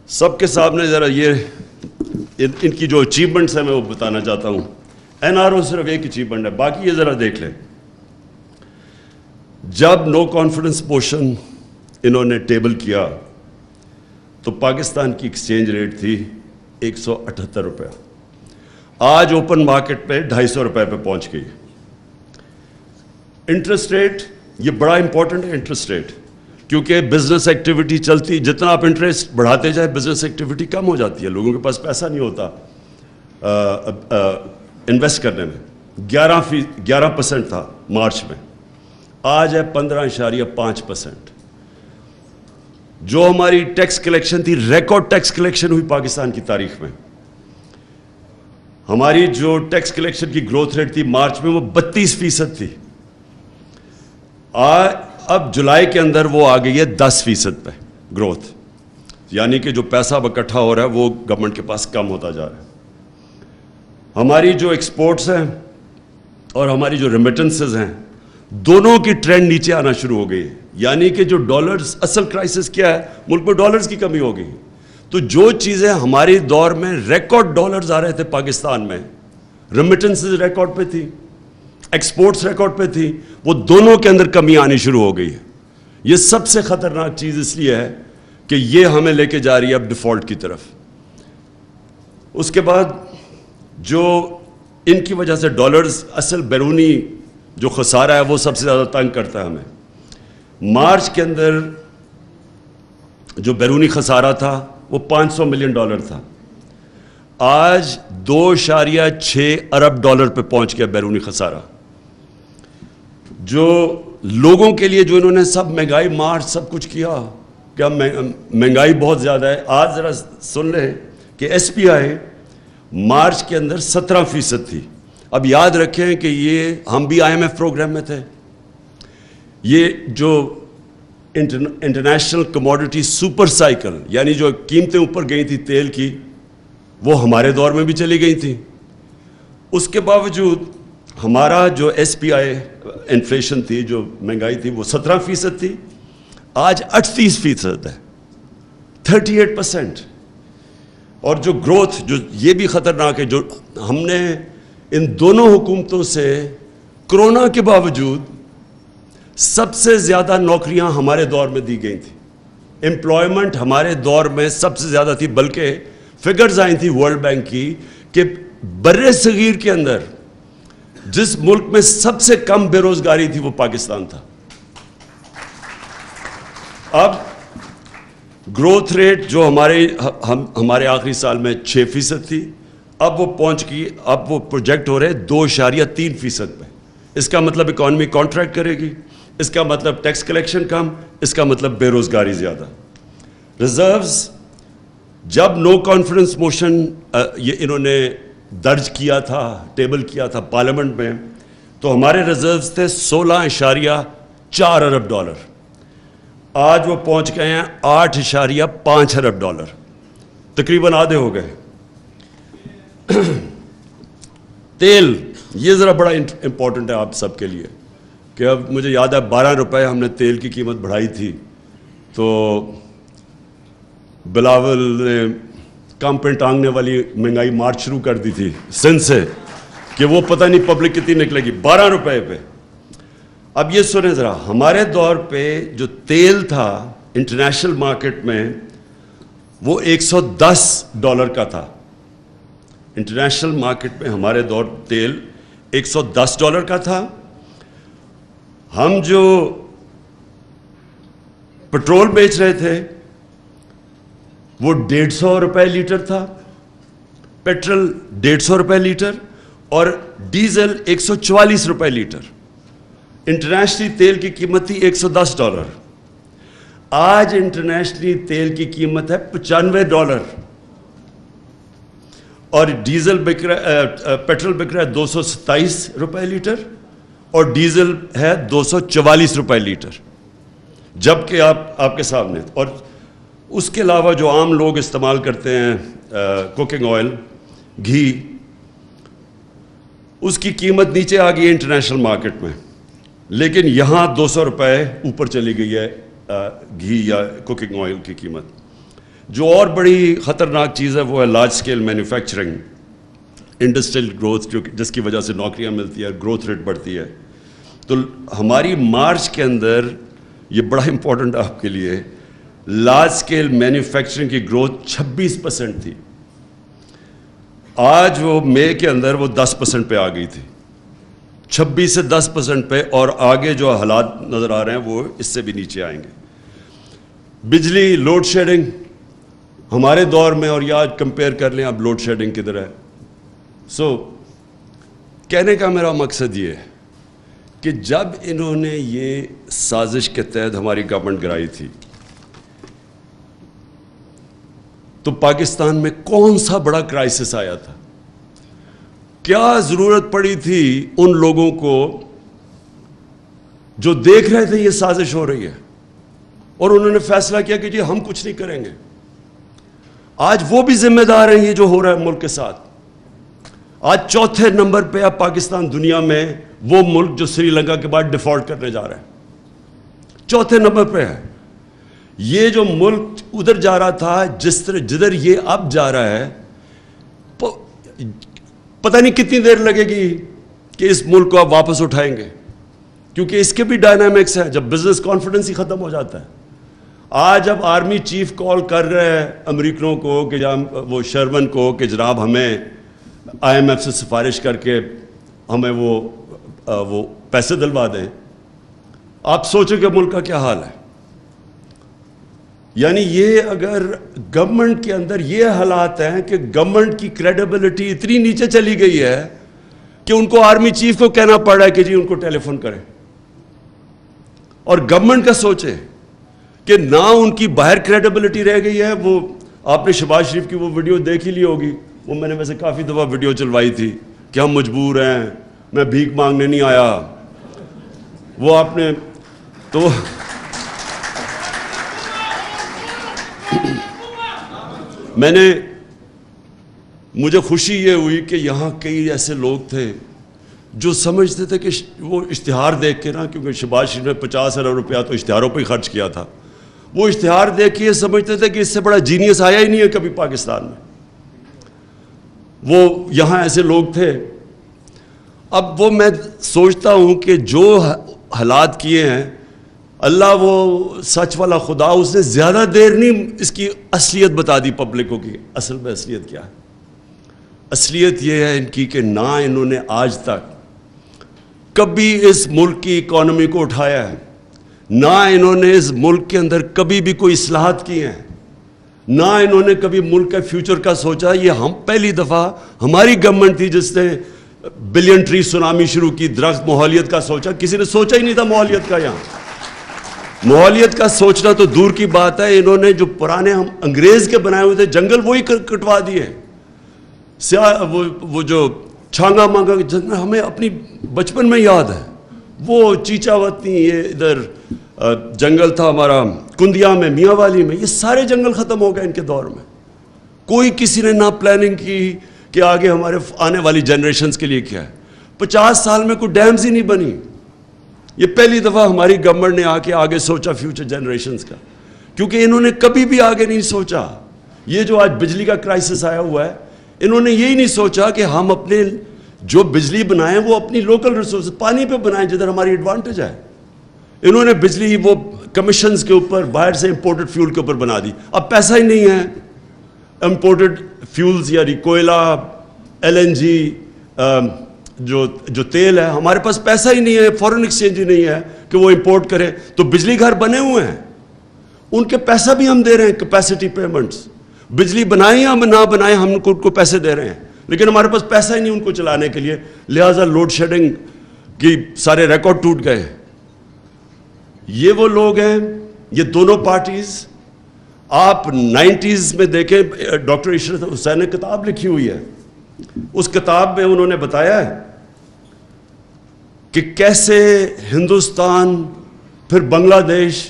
سب کے سامنے ذرا ان کی جو اچیومنٹس ہیں میں وہ بتانا چاہتا ہوں. این آر او صرف ایک اچیومنٹ ہے, باقی یہ ذرا دیکھ لیں. جب نو کانفیڈنس موشن انہوں نے ٹیبل کیا تو پاکستان کی ایکسچینج ریٹ تھی 178 روپے. آج اوپن مارکیٹ پہ 250 روپے پہ پہنچ گئی. انٹرسٹ ریٹ, یہ بڑا امپورٹنٹ ہے انٹرسٹ ریٹ, کیونکہ بزنس ایکٹیویٹی چلتی, جتنا آپ انٹرسٹ بڑھاتے جائیں بزنس ایکٹیویٹی کم ہو جاتی ہے, لوگوں کے پاس پیسہ نہیں ہوتا انویسٹ کرنے میں. 11% تھا مارچ میں, آج ہے 15.5%. جو ہماری ٹیکس کلیکشن تھی, ریکارڈ ٹیکس کلیکشن ہوئی پاکستان کی تاریخ میں. ہماری جو ٹیکس کلیکشن کی گروتھ ریٹ تھی مارچ میں وہ 32% تھی. اب جولائی کے اندر وہ آ گئی ہے 10% پہ گروتھ, یعنی کہ جو پیسہ اب اکٹھا ہو رہا ہے وہ گورنمنٹ کے پاس کم ہوتا جا رہا ہے. ہماری جو ایکسپورٹس ہیں اور ہماری جو ریمیٹنسز ہیں, دونوں کی ٹرینڈ نیچے آنا شروع ہو گئی. یعنی کہ جو ڈالرز, اصل کرائسس کیا ہے, ملک میں ڈالرز کی کمی ہو گئی. تو جو چیزیں ہماری دور میں ریکارڈ ڈالرز آ رہے تھے پاکستان میں, ریمیٹنسز ریکارڈ پہ تھی, ایکسپورٹس ریکارڈ پہ تھی, وہ دونوں کے اندر کمی آنی شروع ہو گئی ہے. یہ سب سے خطرناک چیز اس لیے ہے کہ یہ ہمیں لے کے جا رہی ہے اب ڈیفالٹ کی طرف. اس کے بعد جو ان کی وجہ سے ڈالرز, اصل بیرونی جو خسارہ ہے وہ سب سے زیادہ تنگ کرتا ہے ہمیں. مارچ کے اندر جو بیرونی خسارہ تھا وہ $500 ملین تھا, آج $2.6 ارب پہ پہنچ گیا بیرونی خسارہ. جو لوگوں کے لیے جو انہوں نے سب مہنگائی مارچ سب کچھ کیا, کیا مہنگائی بہت زیادہ ہے. آج ذرا سن لیں کہ ایس پی آئی مارچ کے اندر 17% تھی. اب یاد رکھیں کہ یہ ہم بھی IMF پروگرام میں تھے. یہ جو انٹرنیشنل کموڈٹی سپر سائیکل, یعنی جو قیمتیں اوپر گئی تھی تیل کی, وہ ہمارے دور میں بھی چلی گئی تھی. اس کے باوجود ہمارا جو ایس پی آئی انفلیشن تھی, جو مہنگائی تھی, وہ 17% تھی, آج 38% ہے, 38%. اور جو گروتھ, جو یہ بھی خطرناک ہے, جو ہم نے ان دونوں حکومتوں سے کرونا کے باوجود سب سے زیادہ نوکریاں ہمارے دور میں دی گئی تھیں. امپلائمنٹ ہمارے دور میں سب سے زیادہ تھی, بلکہ فگرز آئی تھی ورلڈ بینک کی کہ بر صغیر کے اندر جس ملک میں سب سے کم بے روزگاری تھی وہ پاکستان تھا. اب گروتھ ریٹ جو ہمارے آخری سال میں 6% تھی, اب وہ پہنچ گئی, اب وہ پروجیکٹ ہو رہے 2.3% پہ. اس کا مطلب اکانومی کانٹریکٹ کرے گی, اس کا مطلب ٹیکس کلیکشن کم, اس کا مطلب بے روزگاری زیادہ. ریزروز, جب نو کانفیڈنس موشن یہ انہوں نے درج کیا تھا, ٹیبل کیا تھا پارلیمنٹ میں, تو ہمارے ریزروز تھے $16.4 ارب. آج وہ پہنچ گئے ہیں $8.5 ارب, تقریباً آدھے ہو گئے. تیل, یہ ذرا بڑا امپورٹنٹ ہے آپ سب کے لیے, کہ اب مجھے یاد ہے 12 روپے ہم نے تیل کی قیمت بڑھائی تھی, تو بلاول نے کام پہ ٹانگنے والی مہنگائی مارچ شروع کر دی تھی سندھ سے, کہ وہ پتہ نہیں پبلک کتنی نکلے گی, 12 روپے پہ. اب یہ سنیں ذرا, ہمارے دور پہ جو تیل تھا انٹرنیشنل مارکیٹ میں وہ $110 کا تھا. انٹرنیشنل مارکیٹ میں ہمارے دور تیل $110 کا تھا. ہم جو پٹرول بیچ رہے تھے وہ $150 لیٹر تھا, پیٹرول $150 لیٹر, اور ڈیزل $144 لیٹر. انٹرنیشنلی تیل کی قیمت تھی $110. آج انٹرنیشنلی تیل کی قیمت ہے $95, اور ڈیزل پیٹرول بک رہا ہے $227 لیٹر, اور ڈیزل ہے $244 لیٹر. جبکہ آپ کے سامنے, اور اس کے علاوہ جو عام لوگ استعمال کرتے ہیں کوکنگ آئل, گھی, اس کی قیمت نیچے آ گئی ہے انٹرنیشنل مارکیٹ میں, لیکن یہاں $200 اوپر چلی گئی ہے گھی یا کوکنگ آئل کی قیمت. جو اور بڑی خطرناک چیز ہے وہ ہے large scale manufacturing, industrial growth, جو جس کی وجہ سے نوکریاں ملتی ہے, گروتھ ریٹ بڑھتی ہے. تو ہماری مارچ کے اندر یہ بڑا امپورٹنٹ آپ کے لیے, لارج اسکیل مینوفیکچرنگ کی گروتھ 26% تھی. آج وہ مئی کے اندر وہ 10% پہ آ گئی تھی, 26 سے 10% پہ, اور آگے جو حالات نظر آ رہے ہیں وہ اس سے بھی نیچے آئیں گے. بجلی لوڈ شیڈنگ ہمارے دور میں اور یہ آج کمپیئر کر لیں اب لوڈ شیڈنگ کدھر ہے. کہنے کا میرا مقصد یہ ہے کہ جب انہوں نے یہ سازش کے تحت ہماری گورنمنٹ گرائی تھی تو پاکستان میں کون سا بڑا کرائسس آیا تھا, کیا ضرورت پڑی تھی ان لوگوں کو جو دیکھ رہے تھے یہ سازش ہو رہی ہے اور انہوں نے فیصلہ کیا کہ جی ہم کچھ نہیں کریں گے. آج وہ بھی ذمہ دار ہیں یہ جو ہو رہا ہے ملک کے ساتھ. آج چوتھے نمبر پہ اب پاکستان دنیا میں وہ ملک جو سری لنکا کے بعد ڈیفالٹ کرنے جا رہا ہے, چوتھے نمبر پہ ہے. یہ جو ملک ادھر جا رہا تھا جس طرح جدھر یہ اب جا رہا ہے, پتہ نہیں کتنی دیر لگے گی کہ اس ملک کو آپ واپس اٹھائیں گے, کیونکہ اس کے بھی ڈائنامکس ہیں. جب بزنس کانفیڈنس ہی ختم ہو جاتا ہے. آج اب آرمی چیف کال کر رہے ہیں امریکنوں کو کہ وہ شرمن کو کہ جناب ہمیں آئی ایم ایف سے سفارش کر کے ہمیں وہ پیسے دلوا دیں. آپ سوچیں کہ ملک کا کیا حال ہے. یعنی یہ اگر گورنمنٹ کے اندر یہ حالات ہیں کہ گورنمنٹ کی کریڈیبلٹی اتنی نیچے چلی گئی ہے کہ ان کو آرمی چیف کو کہنا پڑ رہا ہے کہ جی ان کو ٹیلی فون کریں. اور گورنمنٹ کا سوچے کہ نہ ان کی باہر کریڈیبلٹی رہ گئی ہے. وہ آپ نے شہباز شریف کی وہ ویڈیو دیکھ ہی لی ہوگی, وہ میں نے ویسے کافی دفعہ ویڈیو چلوائی تھی کہ ہم مجبور ہیں, میں بھیک مانگنے نہیں آیا. وہ آپ نے تو مجھے خوشی یہ ہوئی کہ یہاں کئی ایسے لوگ تھے جو سمجھتے تھے کہ وہ اشتہار دیکھ کے نا, کیونکہ شہباز شریف نے 50 ارب روپیہ تو اشتہاروں پہ ہی خرچ کیا تھا, وہ اشتہار دیکھ کے سمجھتے تھے کہ اس سے بڑا جینیس آیا ہی نہیں ہے کبھی پاکستان میں. وہ یہاں ایسے لوگ تھے. اب وہ میں سوچتا ہوں کہ جو حالات کیے ہیں اللہ وہ سچ والا خدا, اس نے زیادہ دیر نہیں اس کی اصلیت بتا دی پبلک کو کہ اصل میں اصلیت کیا ہے. اصلیت یہ ہے ان کی کہ نہ انہوں نے آج تک کبھی اس ملک کی اکانومی کو اٹھایا ہے, نہ انہوں نے اس ملک کے اندر کبھی بھی کوئی اصلاحات کی ہیں, نہ انہوں نے کبھی ملک کے فیوچر کا سوچا. یہ ہم پہلی دفعہ ہماری گورنمنٹ تھی جس نے بلین ٹری سونامی شروع کی, درخت ماحولیت کا سوچا. کسی نے سوچا ہی نہیں تھا ماحولیت کا. یہاں ماحولیت کا سوچنا تو دور کی بات ہے. انہوں نے جو پرانے ہم انگریز کے بنائے ہوئے تھے جنگل وہی کٹوا دیے. وہ جو چھانگا مانگا جنگل ہمیں اپنی بچپن میں یاد ہے. وہ چیچا وطنی, یہ ادھر جنگل تھا ہمارا کندیا میں, میاں والی میں, یہ سارے جنگل ختم ہو گئے ان کے دور میں. کوئی کسی نے نہ پلاننگ کی کہ آگے ہمارے آنے والی جنریشنز کے لیے کیا ہے. 50 سال میں کوئی ڈیمز ہی نہیں بنی. یہ پہلی دفعہ ہماری گورنمنٹ نے آ کے آگے سوچا فیوچر جنریشنز کا, کیونکہ انہوں نے کبھی بھی آگے نہیں سوچا. یہ جو آج بجلی کا کرائسس آیا ہوا ہے, انہوں نے یہی نہیں سوچا کہ ہم اپنے جو بجلی بنائیں وہ اپنی لوکل ریسورس پانی پہ بنائیں جدھر ہماری ایڈوانٹیج ہے. انہوں نے بجلی وہ کمیشنز کے اوپر باہر سے امپورٹڈ فیول کے اوپر بنا دی. اب پیسہ ہی نہیں ہے امپورٹڈ فیولز یا کوئلہ, LNG, جو تیل ہے, ہمارے پاس پیسہ ہی نہیں ہے, فورن ایکسچینج ہی نہیں ہے کہ وہ امپورٹ کرے. تو بجلی گھر بنے ہوئے ہیں, ان کے پیسہ بھی ہم دے رہے ہیں, کیپیسٹی پیمنٹس. بجلی بنائیں یا نہ بنائیں ہم ان کو پیسے دے رہے ہیں, لیکن ہمارے پاس پیسہ ہی نہیں ان کو چلانے کے لیے. لہٰذا لوڈ شیڈنگ کی سارے ریکارڈ ٹوٹ گئے. یہ وہ لوگ ہیں, یہ دونوں پارٹیز. آپ 90s میں دیکھیں, ڈاکٹر عشرت حسین نے کتاب لکھی ہوئی ہے. اس کتاب میں انہوں نے بتایا ہے کہ کیسے ہندوستان پھر بنگلہ دیش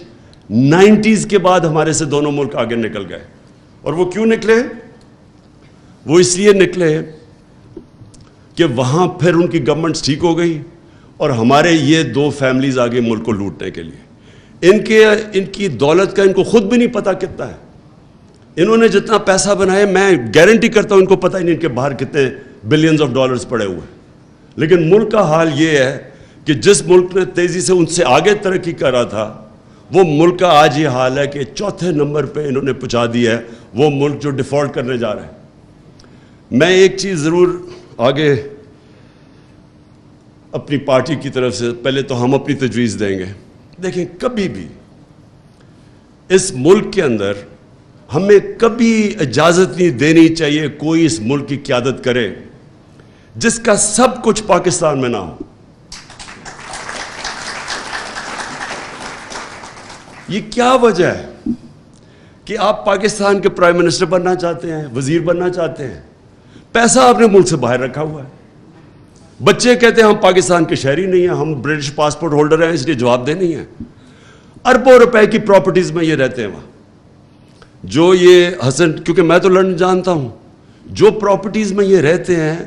90s کے بعد ہمارے سے دونوں ملک آگے نکل گئے. اور وہ کیوں نکلے؟ وہ اس لیے نکلے کہ وہاں پھر ان کی گورنمنٹس ٹھیک ہو گئی اور ہمارے یہ دو فیملیز آگے ملک کو لوٹنے کے لیے. ان کی دولت کا ان کو خود بھی نہیں پتا کتنا ہے. انہوں نے جتنا پیسہ بنایا میں گارنٹی کرتا ہوں ان کو پتہ ہی نہیں ان کے باہر کتنے بلینز آف ڈالرز پڑے ہوئے ہیں. لیکن ملک کا حال یہ ہے کہ جس ملک نے تیزی سے ان سے آگے ترقی کر رہا تھا وہ ملک کا آج یہ حال ہے کہ چوتھے نمبر پہ انہوں نے پہنچا دیا ہے وہ ملک جو ڈیفالٹ کرنے جا رہا ہے. میں ایک چیز ضرور آگے اپنی پارٹی کی طرف سے پہلے تو ہم اپنی تجویز دیں گے. دیکھیں کبھی بھی اس ملک کے اندر ہمیں کبھی اجازت نہیں دینی چاہیے کوئی اس ملک کی قیادت کرے جس کا سب کچھ پاکستان میں نہ ہو. یہ کیا وجہ ہے کہ آپ پاکستان کے پرائم منسٹر بننا چاہتے ہیں, وزیر بننا چاہتے ہیں, پیسہ آپ نے ملک سے باہر رکھا ہوا ہے. بچے کہتے ہیں ہم پاکستان کے شہری نہیں ہیں, ہم برٹش پاسپورٹ ہولڈر ہیں, اس لیے جواب دہ نہیں ہیں. اربوں روپے کی پراپرٹیز میں یہ رہتے ہیں وہاں. جو یہ حسن, کیونکہ میں تو لندن جانتا ہوں, جو پراپرٹیز میں یہ رہتے ہیں